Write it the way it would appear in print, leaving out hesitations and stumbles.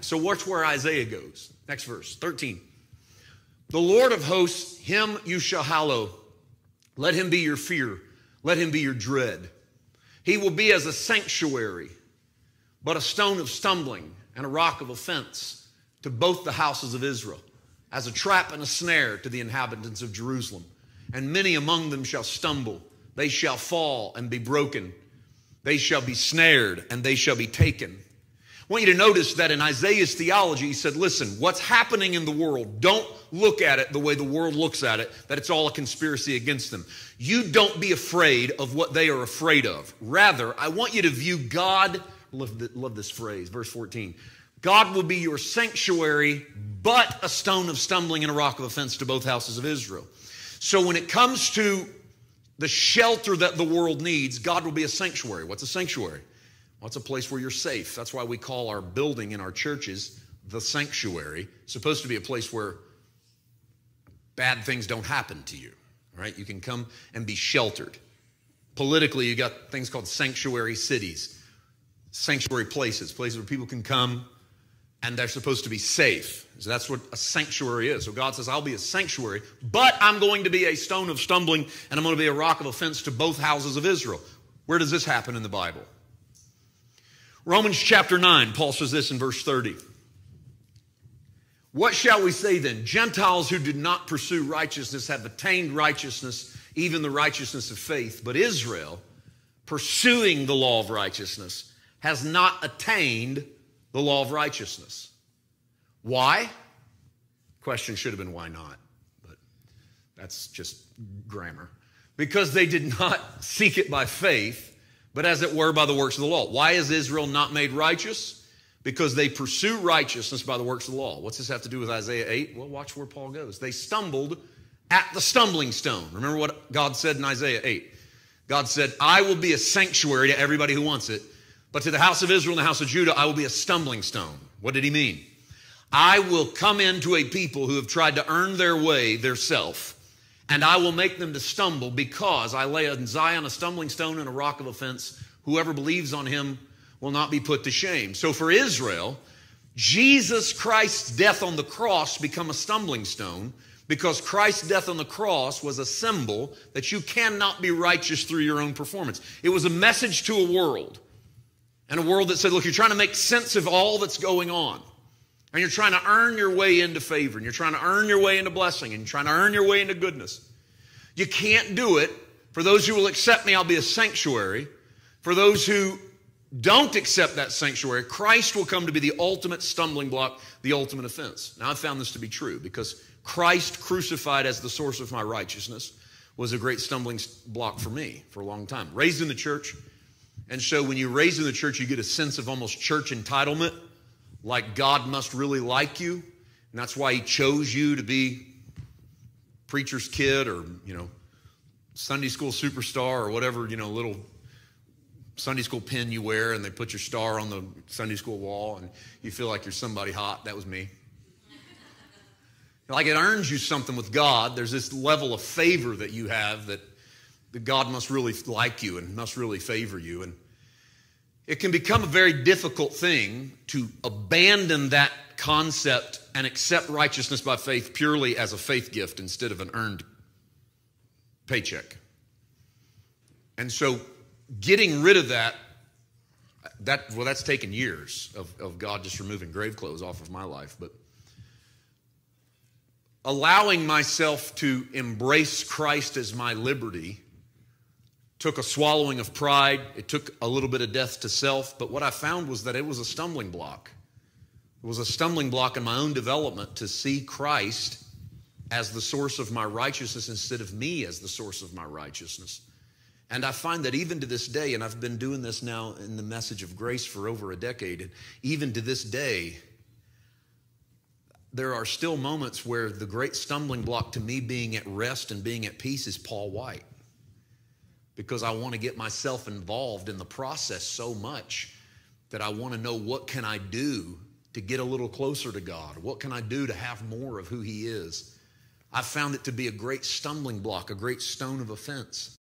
So watch where Isaiah goes. Next verse, 13. The Lord of hosts, him you shall hallow. Let him be your fear. Let him be your dread. He will be as a sanctuary, but a stone of stumbling and a rock of offense to both the houses of Israel, as a trap and a snare to the inhabitants of Jerusalem. And many among them shall stumble. They shall fall and be broken. They shall be snared and they shall be taken. I want you to notice that in Isaiah's theology, he said, listen, what's happening in the world, don't look at it the way the world looks at it, that it's all a conspiracy against them. You don't be afraid of what they are afraid of. Rather, I want you to view God, love this phrase, verse 14. God will be your sanctuary, but a stone of stumbling and a rock of offense to both houses of Israel. So when it comes to the shelter that the world needs, God will be a sanctuary. What's a sanctuary? Well, it's a place where you're safe. That's why we call our building in our churches the sanctuary. It's supposed to be a place where bad things don't happen to you, right? You can come and be sheltered. Politically, you got things called sanctuary cities, sanctuary places where people can come and they're supposed to be safe. So that's what a sanctuary is. So God says, I'll be a sanctuary, but I'm going to be a stone of stumbling and I'm going to be a rock of offense to both houses of Israel. Where does this happen in the Bible? Romans chapter 9, Paul says this in verse 30. What shall we say then? Gentiles who did not pursue righteousness have attained righteousness, even the righteousness of faith. But Israel, pursuing the law of righteousness, has not attained the law of righteousness. Why? Question should have been why not, but that's just grammar. Because they did not seek it by faith, but as it were by the works of the law. Why is Israel not made righteous? Because they pursue righteousness by the works of the law. What's this have to do with Isaiah 8? Well, watch where Paul goes. They stumbled at the stumbling stone. Remember what God said in Isaiah 8? God said, I will be a sanctuary to everybody who wants it, but to the house of Israel and the house of Judah, I will be a stumbling stone. What did he mean? I will come into a people who have tried to earn their way, their self, and I will make them to stumble because I lay in Zion a stumbling stone and a rock of offense. Whoever believes on him will not be put to shame. So for Israel, Jesus Christ's death on the cross became a stumbling stone because Christ's death on the cross was a symbol that you cannot be righteous through your own performance. It was a message to a world, and a world that said, look, you're trying to make sense of all that's going on. And you're trying to earn your way into favor, and you're trying to earn your way into blessing, and you're trying to earn your way into goodness. You can't do it. For those who will accept me, I'll be a sanctuary. For those who don't accept that sanctuary, Christ will come to be the ultimate stumbling block, the ultimate offense. Now, I've found this to be true because Christ crucified as the source of my righteousness was a great stumbling block for me for a long time. Raised in the church, and so when you're raised in the church, you get a sense of almost church entitlement. Like God must really like you, and that's why he chose you to be preacher's kid or, Sunday school superstar or whatever, little Sunday school pin you wear and they put your star on the Sunday school wall and you feel like you're somebody hot. That was me. Like it earns you something with God. There's this level of favor that you have that God must really like you and must really favor you. And it can become a very difficult thing to abandon that concept and accept righteousness by faith purely as a faith gift instead of an earned paycheck. And so getting rid of that's taken years of God just removing grave clothes off of my life. But allowing myself to embrace Christ as my liberty took a swallowing of pride. It took a little bit of death to self. But what I found was that it was a stumbling block. It was a stumbling block in my own development to see Christ as the source of my righteousness instead of me as the source of my righteousness. And I find that even to this day, and I've been doing this now in the message of grace for over a decade, and even to this day, there are still moments where the great stumbling block to me being at rest and being at peace is Paul White. Because I want to get myself involved in the process so much that I want to know what can I do to get a little closer to God? What can I do to have more of who he is? I found it to be a great stumbling block, a great stone of offense.